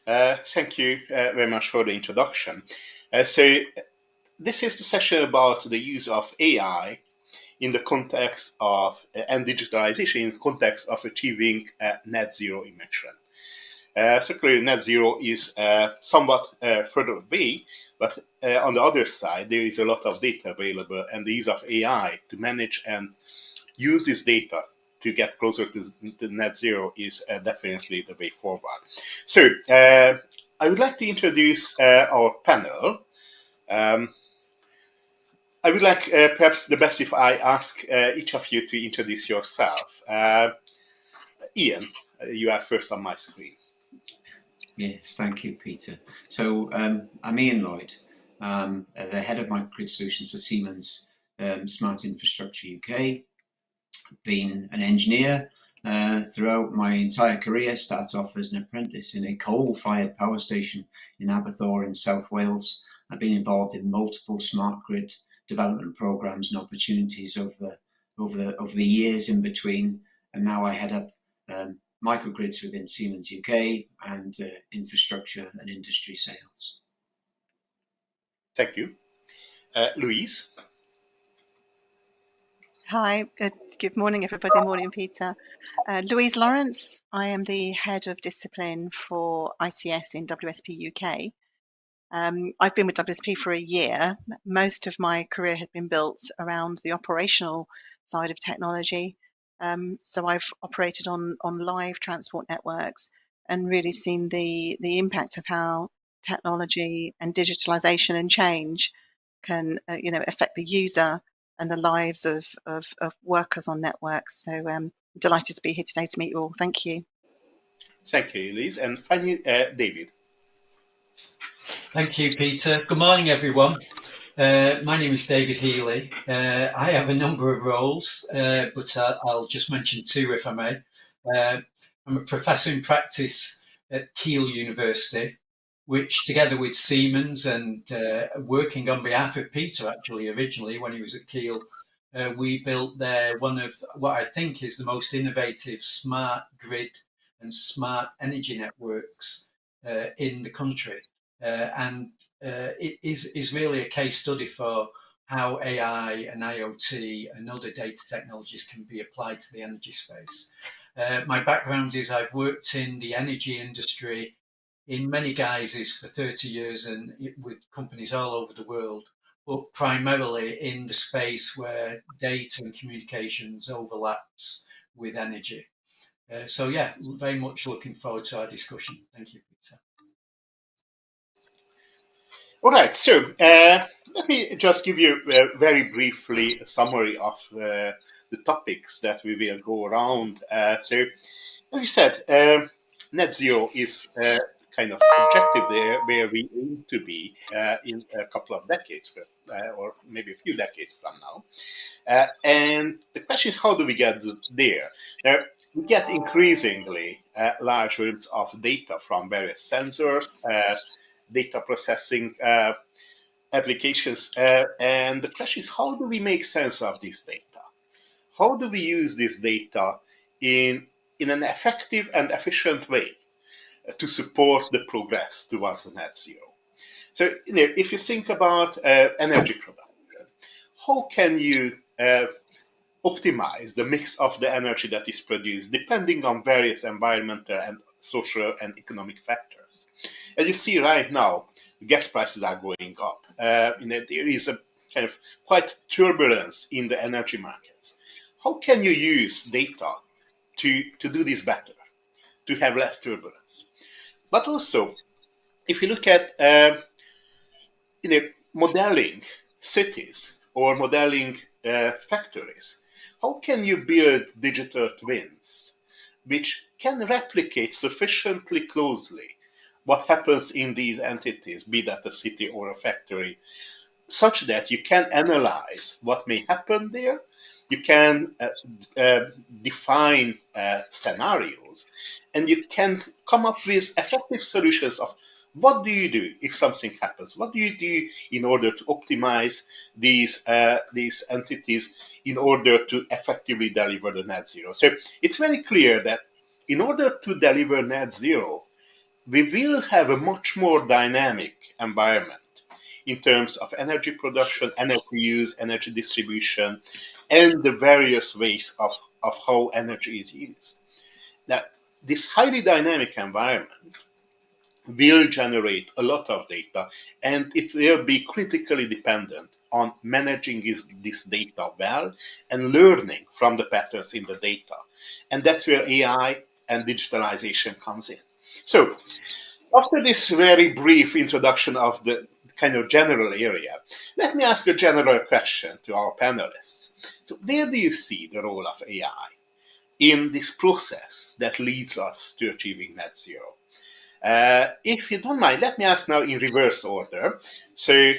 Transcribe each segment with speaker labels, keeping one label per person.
Speaker 1: Thank you very much for the introduction. So this is the session about the use of AI in the context of and digitalization in the context of achieving net zero emission. So clearly net zero is somewhat further away, but on the other side, there is a lot of data available, and the use of AI to manage and use this data to get closer to net zero is definitely the way forward. So I would like to introduce our panel. I would like perhaps the best if I ask each of you to introduce yourself. Ian, you are first on my screen.
Speaker 2: Yes, thank you, Peter. So I'm Ian Lloyd, the head of microgrid solutions for Siemens Smart Infrastructure UK. Been an engineer throughout my entire career. Started off as an apprentice in a coal-fired power station in Aberthaw in South Wales. I've been involved in multiple smart grid development programs and opportunities over the years in between, and now I head up microgrids within Siemens UK and infrastructure and industry sales.
Speaker 1: Thank you. Louise?
Speaker 3: Hi, good morning, everybody. Morning, Peter. Louise Lawrence. I am the head of discipline for ITS in WSP UK. I've been with WSP for a year. Most of my career had been built around the operational side of technology. So I've operated on live transport networks and really seen the impact of how technology and digitalization and change can affect the user and the lives of workers on networks. So I'm delighted to be here today to meet you all. Thank you.
Speaker 1: Thank you, Elise. And finally, David.
Speaker 4: Thank you, Peter. Good morning, everyone. My name is David Healey. I have a number of roles, but I'll just mention two, if I may. I'm a professor in practice at Keele University, which together with Siemens and working on behalf of Peter, actually, originally when he was at Keele, we built there one of what I think is the most innovative smart grid and smart energy networks in the country. And it is really a case study for how AI and IoT and other data technologies can be applied to the energy space. My background is I've worked in the energy industry in many guises for 30 years and with companies all over the world, but primarily in the space where data and communications overlaps with energy. So yeah, very much looking forward to our discussion. Thank you, Peter.
Speaker 1: All right, so let me just give you very briefly a summary of the topics that we will go around. So, as you said, net zero is kind of objective there where we aim to be in a couple of decades, or maybe a few decades from now. And the question is, how do we get there? We get increasingly large volumes of data from various sensors, data processing applications. And the question is, how do we make sense of this data? How do we use this data in an effective and efficient way to support the progress towards the net zero? So, if you think about energy production, how can you optimize the mix of the energy that is produced depending on various environmental and social and economic factors? As you see right now, gas prices are going up. There is a kind of quite turbulence in the energy markets. How can you use data to do this better, to have less turbulence? But also, if you look at modeling cities or modeling factories, how can you build digital twins which can replicate sufficiently closely what happens in these entities, be that a city or a factory, such that you can analyze what may happen there, you can define scenarios, and you can come up with effective solutions of what do you do if something happens? What do you do in order to optimize these entities in order to effectively deliver the net zero? So it's very clear that in order to deliver net zero, we will have a much more dynamic environment in terms of energy production, energy use, energy distribution, and the various ways of how energy is used. Now, this highly dynamic environment will generate a lot of data, and it will be critically dependent on managing this data well and learning from the patterns in the data. And that's where AI and digitalization comes in. So, after this very brief introduction of the kind of general area, let me ask a general question to our panelists. So, where do you see the role of AI in this process that leads us to achieving net zero? If you don't mind, let me ask now in reverse order. So,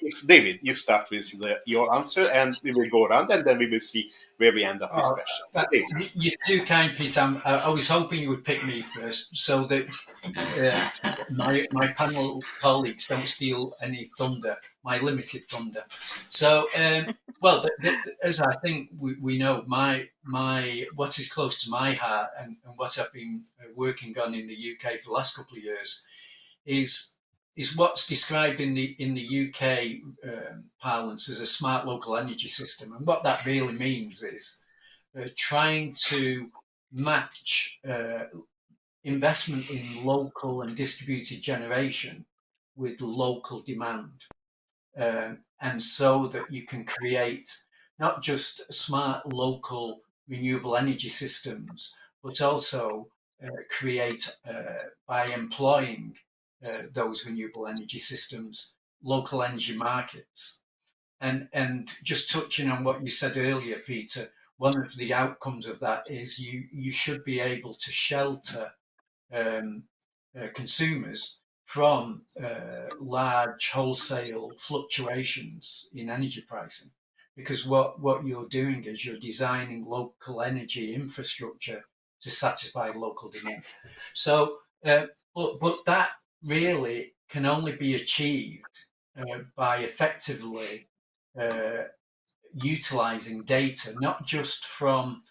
Speaker 1: if David, you start with your answer, and we will go around, and then we will see where we end up this
Speaker 4: Oh,
Speaker 1: question.
Speaker 4: that,
Speaker 1: David.
Speaker 4: you're too kind, Peter. I was hoping you would pick me first, so that my panel colleagues don't steal any thunder, my limited thunder. So, well, as I think we know, my what is close to my heart and what I've been working on in the UK for the last couple of years is what's described in the UK parlance as a smart local energy system, and what that really means is trying to match investment in local and distributed generation with local demand, and so that you can create not just smart local renewable energy systems, but also create by employing those renewable energy systems local energy markets. And just touching on what you said earlier, Peter, one of the outcomes of that is you should be able to shelter um, consumers from large wholesale fluctuations in energy pricing, because what you're doing is you're designing local energy infrastructure to satisfy local demand. So, but that really can only be achieved by effectively uh, utilizing data, not just from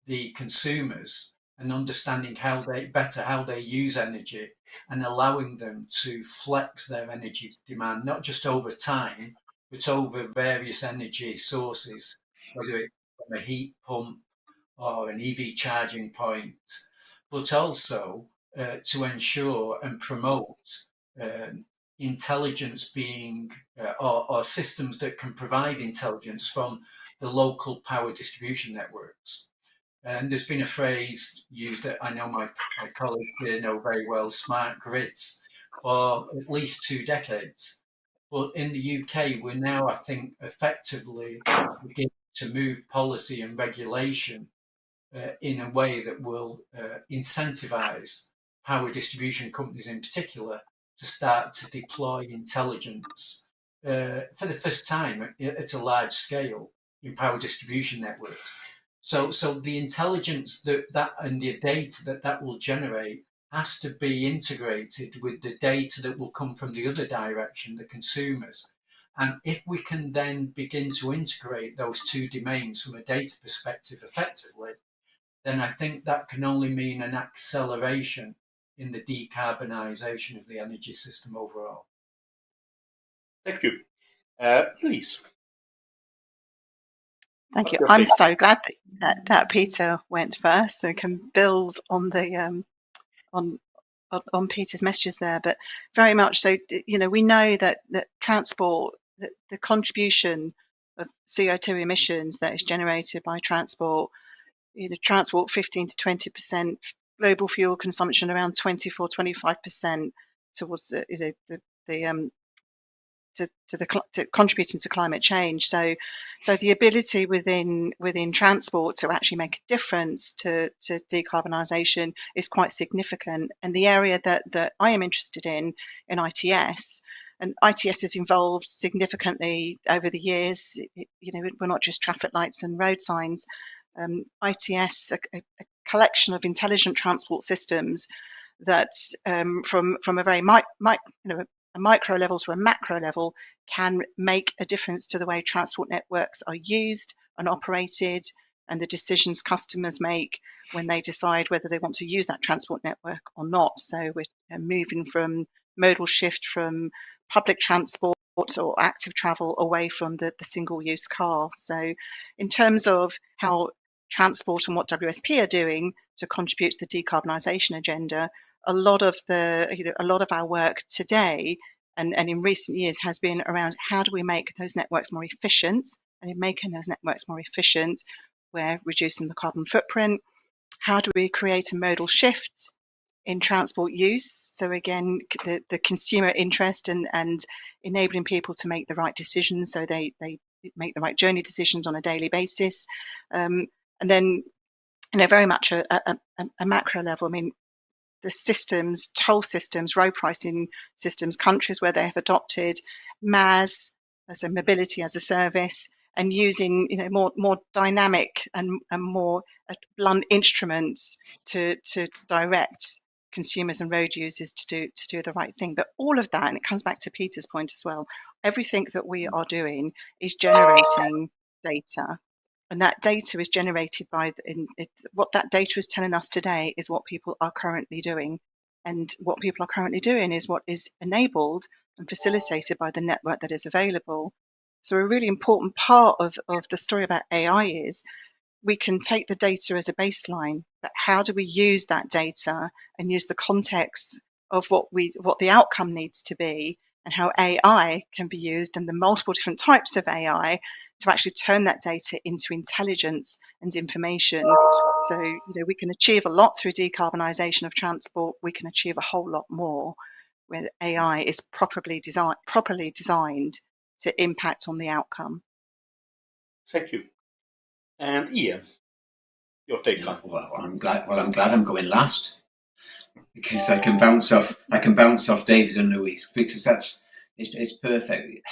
Speaker 4: the consumers and understanding how they use energy and allowing them to flex their energy demand, not just over time, but over various energy sources, whether it's from a heat pump or an EV charging point, but also to ensure and promote um, intelligence being or systems that can provide intelligence from the local power distribution networks. And there's been a phrase used that I know my colleagues here know very well, smart grids, for at least 2 decades. But in the UK, we're now, I think, effectively beginning to move policy and regulation in a way that will incentivize power distribution companies in particular to start to deploy intelligence for the first time at a large scale in power distribution networks. So the intelligence that and the data that will generate has to be integrated with the data that will come from the other direction, the consumers. And if we can then begin to integrate those two domains from a data perspective effectively, then I think that can only mean an acceleration in the decarbonisation of the energy system overall.
Speaker 1: Thank you. Please.
Speaker 3: Thank you.
Speaker 1: What's your
Speaker 3: I'm
Speaker 1: take?
Speaker 3: so glad that Peter went first, so can build on the on Peter's messages there. But very much so, we know that transport, the contribution of CO2 emissions that is generated by transport, transport 15 to 20%, global fuel consumption around 24-25% towards to contributing to climate change. So the ability within transport to actually make a difference to decarbonisation is quite significant. And the area that I am interested in ITS, and ITS has evolved significantly over the years. We're not just traffic lights and road signs. ITS, a collection of intelligent transport systems that, from a very a micro level to a macro level, can make a difference to the way transport networks are used and operated, and the decisions customers make when they decide whether they want to use that transport network or not. So we're moving from modal shift from public transport or active travel away from the single-use car. So in terms of how transport and what WSP are doing to contribute to the decarbonisation agenda, a lot of our work today and in recent years has been around how do we make those networks more efficient, and in making those networks more efficient, we're reducing the carbon footprint. How do we create a modal shift in transport use? So again, the consumer interest and enabling people to make the right decisions, so they make the right journey decisions on a daily basis. And then, very much a macro level. I mean, the systems, toll systems, road pricing systems, countries where they have adopted MAS, so mobility as a service, and using more dynamic and more blunt instruments to direct consumers and road users to do the right thing. But all of that, and it comes back to Peter's point as well, everything that we are doing is generating data. And that data is generated by what that data is telling us today is what people are currently doing. And what people are currently doing is what is enabled and facilitated by the network that is available. So a really important part of the story about AI is we can take the data as a baseline, but how do we use that data and use the context of what the outcome needs to be, and how AI can be used and the multiple different types of AI to actually turn that data into intelligence and information. So, we can achieve a lot through decarbonisation of transport. We can achieve a whole lot more where AI is properly designed to impact on the outcome.
Speaker 1: Thank you. And Ian, your take on.
Speaker 2: Well, I'm glad I'm going last, because I can bounce off David and Louise, because it's perfect.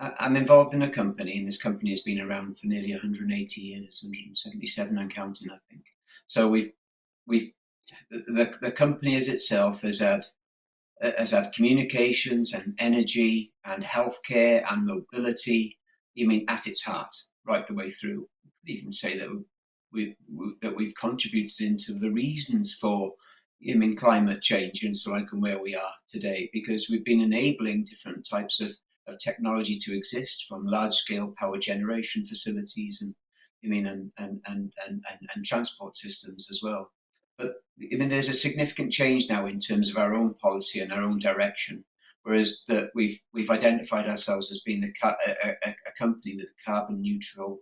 Speaker 2: I'm involved in a company, and this company has been around for nearly 180 years, 177 and counting, I think. So the company as itself has had communications and energy and healthcare and mobility, at its heart, right the way through. I'd even say that we've contributed into the reasons for climate change and so on, and where we are today, because we've been enabling different types of technology to exist, from large-scale power generation facilities and transport systems as well. But there's a significant change now in terms of our own policy and our own direction. Whereas that we've identified ourselves as being a company with a carbon neutral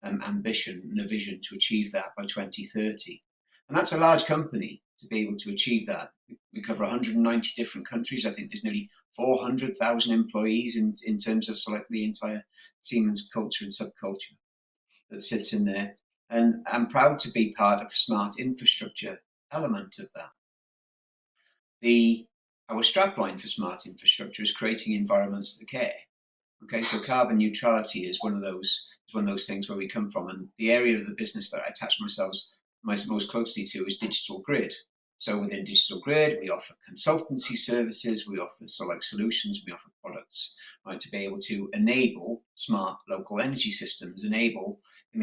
Speaker 2: ambition and a vision to achieve that by 2030, and that's a large company to be able to achieve that. We cover 190 different countries. I think there's nearly 400,000 employees in terms of the entire Siemens culture and subculture that sits in there. And I'm proud to be part of the smart infrastructure element of that. Our strapline for smart infrastructure is creating environments that care. Okay, so carbon neutrality is one of those things where we come from, and the area of the business that I attach myself most closely to is digital grid. So within digital grid, we offer consultancy services, we offer solutions, we offer products, right, to be able to enable smart local energy systems, enable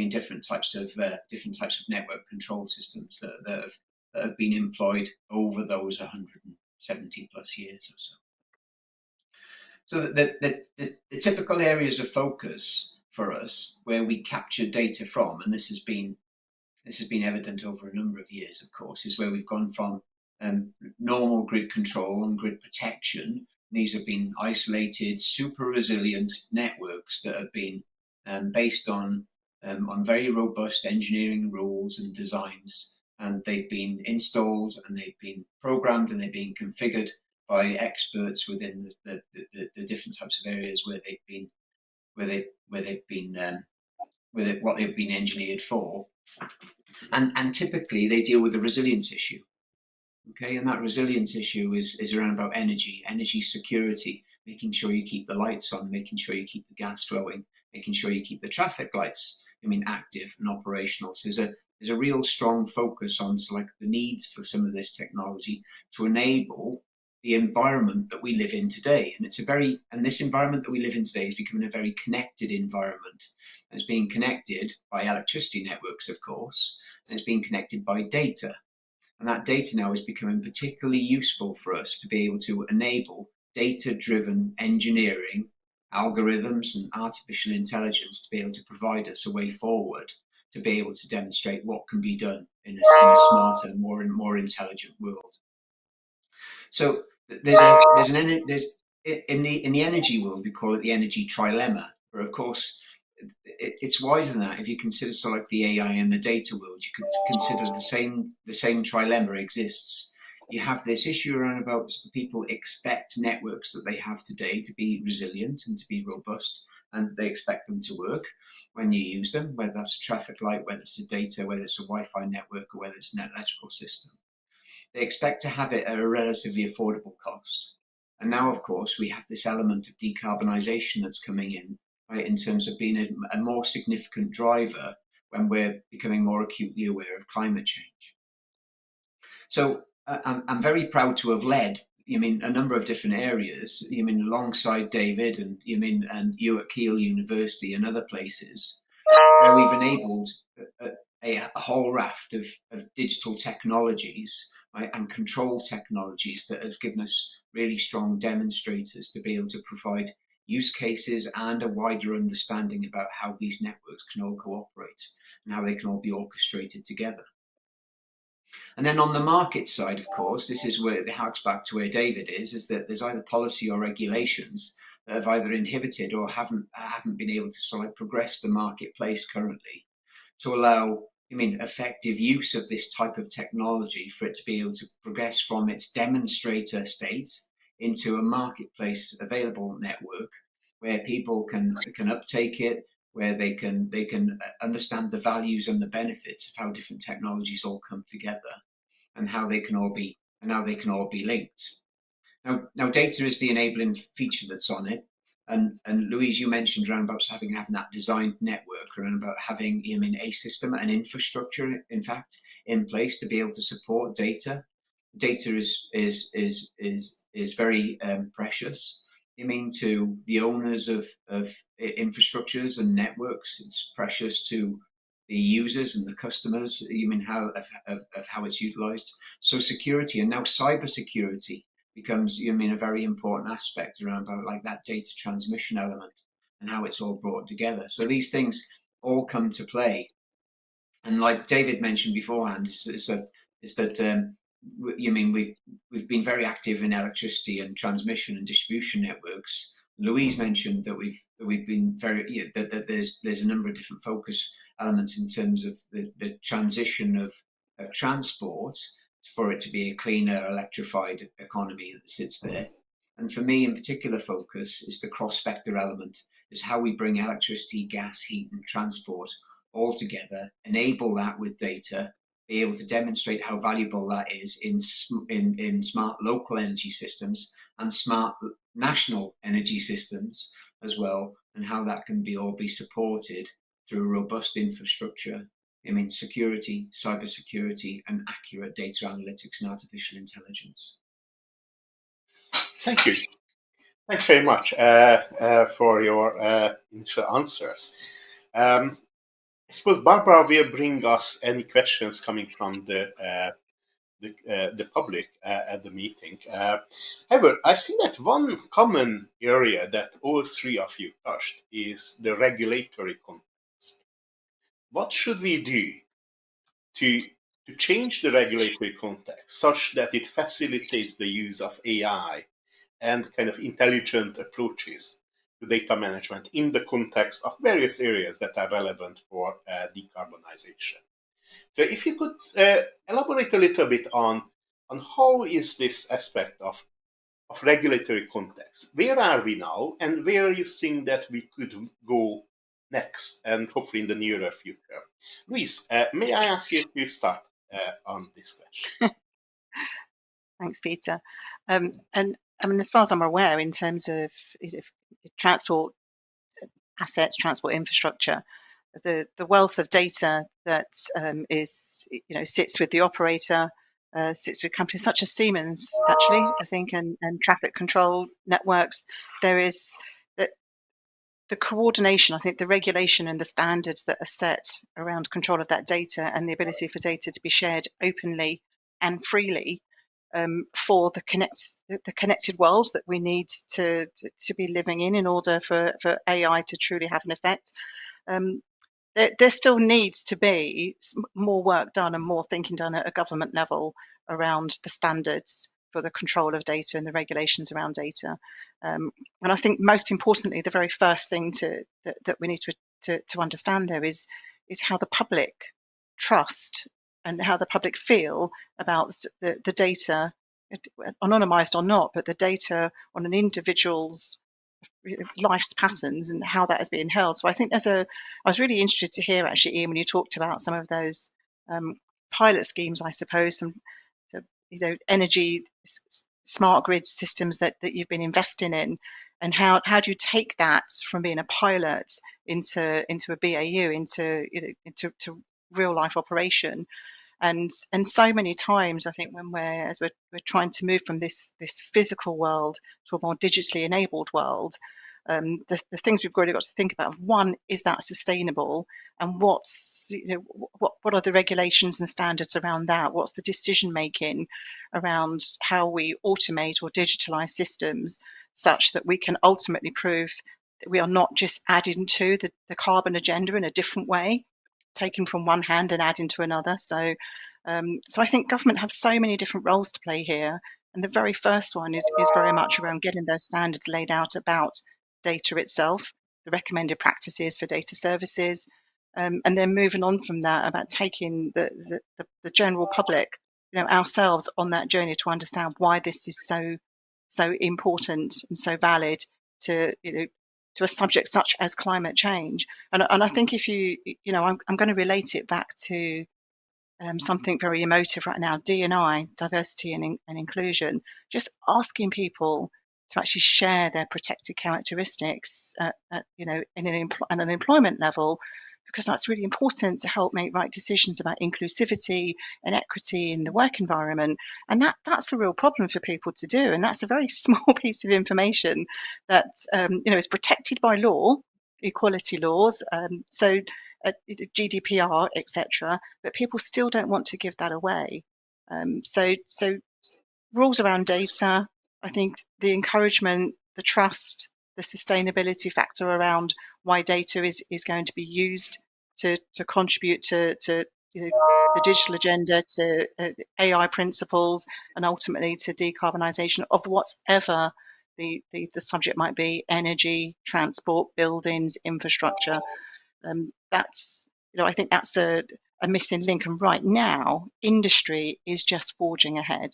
Speaker 2: different types of network control systems that have been employed over those 170 plus years or so. So the typical areas of focus for us, where we capture data from, and this has been evident over a number of years, of course, is where we've gone from normal grid control and grid protection. These have been isolated, super resilient networks that have been based on very robust engineering rules and designs, and they've been installed and they've been programmed and they've been configured by experts within the different types of areas where they've been what they've been engineered for. And typically they deal with the resilience issue. Okay, and that resilience issue is around about energy security, making sure you keep the lights on, making sure you keep the gas flowing, making sure you keep the traffic lights active and operational. So there's a real strong focus on the needs for some of this technology to enable the environment that we live in today. And this environment that we live in today is becoming a very connected environment. It's being connected by electricity networks, of course, and it's being connected by data. And that data now is becoming particularly useful for us to be able to enable data-driven engineering, algorithms and artificial intelligence to be able to provide us a way forward to be able to demonstrate what can be done in a smarter, more intelligent world. So in the energy world, we call it the Energy Trilemma, where of course it's wider than that. If you consider like the AI and the data world, you could consider the same trilemma exists. You have this issue around about people expect networks that they have today to be resilient and to be robust, and they expect them to work when you use them, whether that's a traffic light, whether it's a data, whether it's a Wi-Fi network, or whether it's an electrical system. They expect to have it at a relatively affordable cost. And now, of course, we have this element of decarbonisation that's coming in, right, in terms of being a more significant driver when we're becoming more acutely aware of climate change. So I'm very proud to have led, a number of different areas, alongside David and you at Keele University and other places, where we've enabled a whole raft of digital technologies, right, and control technologies that have given us really strong demonstrators to be able to provide use cases and a wider understanding about how these networks can all cooperate and how they can all be orchestrated together. And then on the market side, of course, this is where it harks back to where David is that there's either policy or regulations that have either inhibited or haven't been able to sort of progress the marketplace currently to allow effective use of this type of technology for it to be able to progress from its demonstrator state into a marketplace available network where people can uptake it, where they can understand the values and the benefits of how different technologies all come together and how they can all be linked. Now data is the enabling feature that's on it. And Louise, you mentioned around about having that designed network, around about having a system, an infrastructure, in fact, in place to be able to support data. Data is very precious. To the owners of infrastructures and networks. It's precious to the users and the customers. How it's utilized. So security and now cybersecurity becomes a very important aspect around about like that data transmission element and how it's all brought together. So these things all come to play. And like David mentioned beforehand, is that we've been very active in electricity and transmission and distribution networks. Louise mentioned that we've been very that there's a number of different focus elements in terms of the transition of transport for it to be a cleaner, electrified economy that sits there. And for me, in particular, focus is the cross-vector element, is how we bring electricity, gas, heat, and transport all together, enable that with data, be able to demonstrate how valuable that is in smart local energy systems and smart national energy systems as well, and how that can all be supported through a robust infrastructure. Security, cybersecurity, and accurate data analytics and artificial intelligence.
Speaker 1: Thank you. Thanks very much for your initial answers. I suppose Barbara will bring us any questions coming from the public at the meeting. However, I see that one common area that all three of you touched is the regulatory context. What should we do to change the regulatory context such that it facilitates the use of AI and kind of intelligent approaches to data management in the context of various areas that are relevant for decarbonization? So if you could elaborate a little bit on how is this aspect of regulatory context, where are we now and where you think that we could go next and hopefully in the nearer future? Louise, may I ask you to start on this question?
Speaker 3: Thanks, Peter. And as far as I'm aware, in terms of transport assets, transport infrastructure, the wealth of data that sits with the operator sits with companies such as Siemens, actually, I think, and traffic control networks. There is the coordination, I think the regulation and the standards that are set around control of that data and the ability for data to be shared openly and freely for the connected world that we need to be living in order for AI to truly have an effect. There still needs to be more work done and more thinking done at a government level around the standards for the control of data and the regulations around data. And I think most importantly, the very first thing that we need to understand there is how the public trust and how the public feel about the data, anonymized or not, but the data on an individual's life's patterns and how that is being held. So I think I was really interested to hear actually, Ian, when you talked about some of those pilot schemes, I suppose, some energy smart grid systems that you've been investing in, and how do you take that from being a pilot into a BAU into real life operation. And so many times I think when we're trying to move from this physical world to a more digitally enabled world, the things we've really got to think about, one, is that sustainable, and what are the regulations and standards around that? What's the decision making around how we automate or digitalize systems such that we can ultimately prove that we are not just adding to the carbon agenda in a different way, taken from one hand and adding to another. So I think government have so many different roles to play here, and the very first one is very much around getting those standards laid out about data itself, the recommended practices for data services, and then moving on from that about taking the general public, ourselves, on that journey to understand why this is so important and so valid to to a subject such as climate change. And I think if I'm going to relate it back to something very emotive right now, D&I, diversity and inclusion, just asking people to actually share their protected characteristics, in an employment level, because that's really important to help make right decisions about inclusivity and equity in the work environment. And that's a real problem for people to do. And that's a very small piece of information that is protected by law, equality laws. So GDPR, etc., but people still don't want to give that away. So rules around data, I think the encouragement, the trust, the sustainability factor around why data is going to be used to contribute to the digital agenda, to AI principles, and ultimately to decarbonisation of whatever the subject might be: energy, transport, buildings, infrastructure. That's I think that's a missing link. And right now, industry is just forging ahead,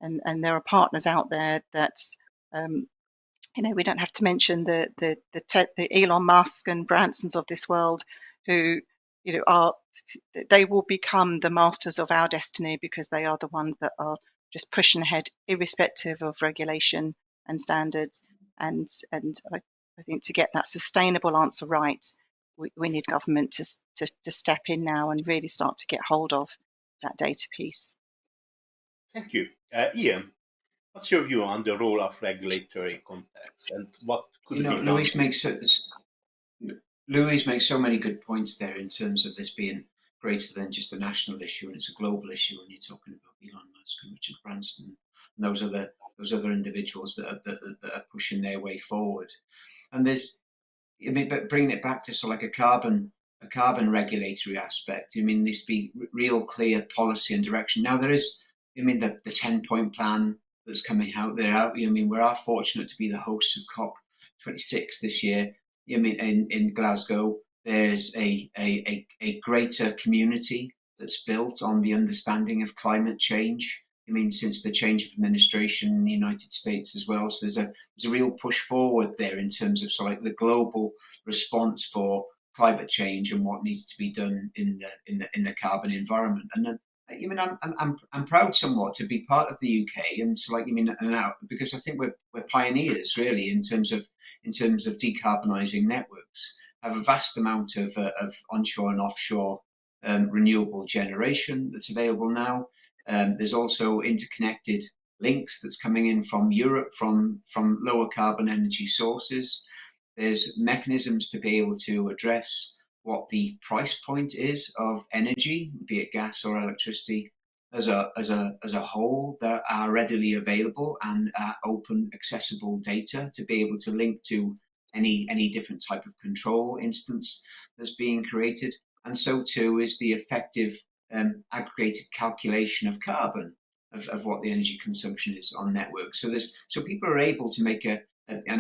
Speaker 3: and there are partners out there that we don't have to mention the Elon Musk and Bransons of this world, who they will become the masters of our destiny, because they are the ones that are just pushing ahead, irrespective of regulation and standards. And I think to get that sustainable answer right, we need government to step in now and really start to get hold of that data piece.
Speaker 1: Thank you. Ian, what's your view on the role of regulatory contexts and what could be done?
Speaker 2: Louise makes so many good points there in terms of this being greater than just a national issue, and it's a global issue when you're talking about Elon Musk and Richard Branson and those other individuals that are pushing their way forward. And but bringing it back to sort of like a carbon regulatory aspect, this be real clear policy and direction. Now there is, the 10-point plan that's coming out there. We are fortunate to be the hosts of COP26 this year. In Glasgow, there's a greater community that's built on the understanding of climate change. Since the change of administration in the United States as well. So there's a real push forward there in terms of sort of like the global response for climate change and what needs to be done in the carbon environment. And I'm proud somewhat to be part of the UK, and so because I think we're pioneers really in terms of decarbonising networks. Have a vast amount of onshore and offshore renewable generation that's available now. There's also interconnected links that's coming in from Europe from lower carbon energy sources. There's mechanisms to be able to address what the price point is of energy, be it gas or electricity, as a whole, that are readily available and open, accessible data to be able to link to any different type of control instance that's being created. And so too is the effective aggregated calculation of carbon of what the energy consumption is on networks. So people are able to make an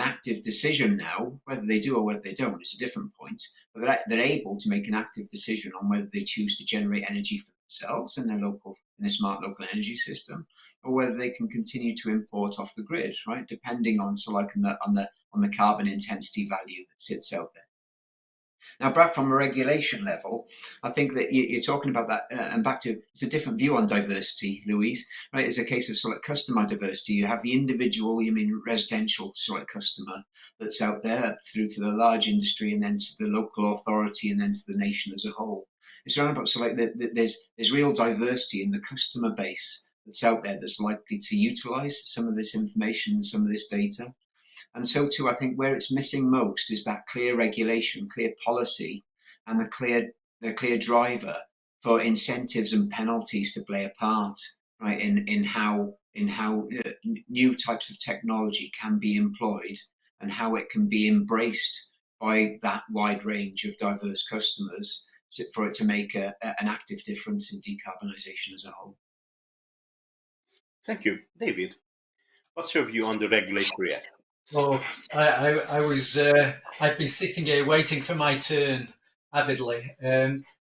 Speaker 2: active decision now. Whether they do or whether they don't is a different point, but they're able to make an active decision on whether they choose to generate energy for themselves in their smart local energy system, or whether they can continue to import off the grid, right? Depending on on the carbon intensity value that sits out there. Now, Brad, from a regulation level, I think that you're talking about that, and back to it's a different view on diversity, Louise. Right, it's a case of sort of customer diversity. You have the individual, residential sort of customer that's out there through to the large industry, and then to the local authority, and then to the nation as a whole. It's around about there's real diversity in the customer base that's out there that's likely to utilize some of this information, some of this data. And so too, I think where it's missing most is that clear regulation, clear policy, and the clear driver for incentives and penalties to play a part, right, in how new types of technology can be employed and how it can be embraced by that wide range of diverse customers for it to make an active difference in decarbonisation as a whole.
Speaker 1: Thank you. David, what's your view on the regulatory aspect?
Speaker 4: Oh, I've been sitting here waiting for my turn avidly.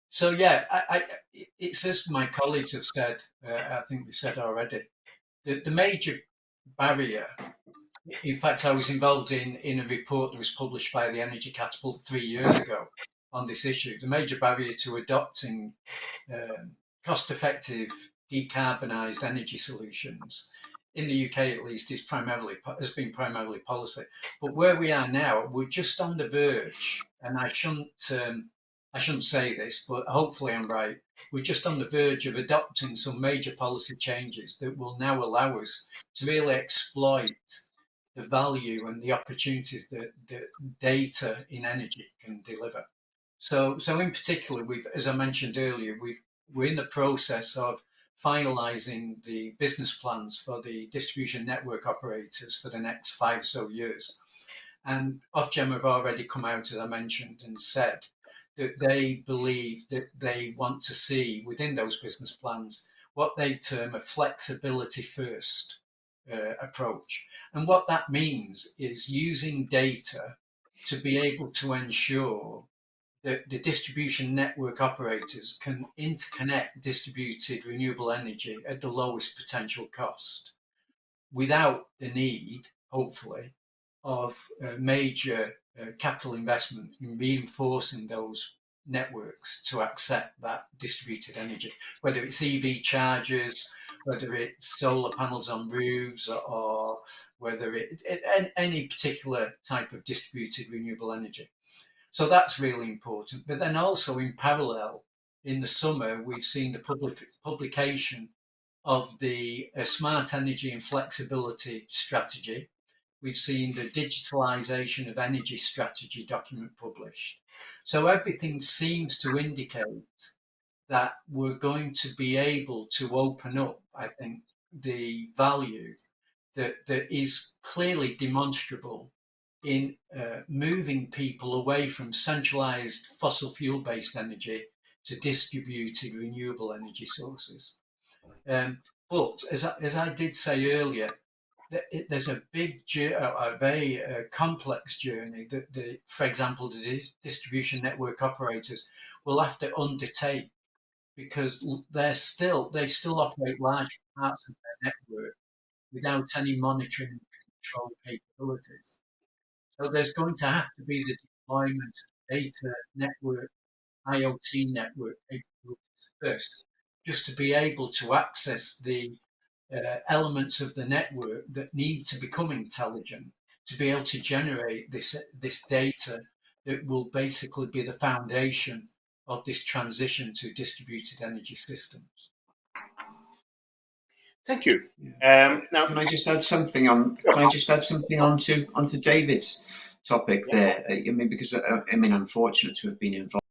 Speaker 4: So yeah, it's as my colleagues have said, I think we said already, the major barrier, in fact, I was involved in a report that was published by the Energy Catapult 3 years ago on this issue. The major barrier to adopting cost-effective, decarbonised energy solutions in the UK, at least, has been primarily policy. But where we are now, we're just on the verge, and I shouldn't say this, but hopefully I'm right. We're just on the verge of adopting some major policy changes that will now allow us to really exploit the value and the opportunities that data in energy can deliver. So in particular, as I mentioned earlier, we're in the process of finalising the business plans for the distribution network operators for the next 5 or so years. And Ofgem have already come out, as I mentioned, and said that they believe that they want to see within those business plans what they term a flexibility first approach. And what that means is using data to be able to ensure that the distribution network operators can interconnect distributed renewable energy at the lowest potential cost without the need, hopefully, of major capital investment in reinforcing those networks to accept that distributed energy, whether it's EV chargers, whether it's solar panels on roofs, or whether any particular type of distributed renewable energy. So that's really important. But then also in parallel, in the summer, we've seen the publication of the Smart Energy and Flexibility Strategy. We've seen the Digitalisation of Energy Strategy document published. So everything seems to indicate that we're going to be able to open up, I think, the value that is clearly demonstrable in moving people away from centralized fossil fuel based energy to distributed renewable energy sources. But as I did say earlier, there's a very complex journey that, for example, the distribution network operators will have to undertake, because they still operate large parts of their network without any monitoring and control capabilities. So there's going to have to be the deployment of data network, IoT network capabilities first, just to be able to access the elements of the network that need to become intelligent, to be able to generate this data that will basically be the foundation of this transition to distributed energy systems.
Speaker 1: Thank you. Now,
Speaker 2: can I just add something on? Can I just add something onto David's topic there? I mean, because I'm fortunate to have been involved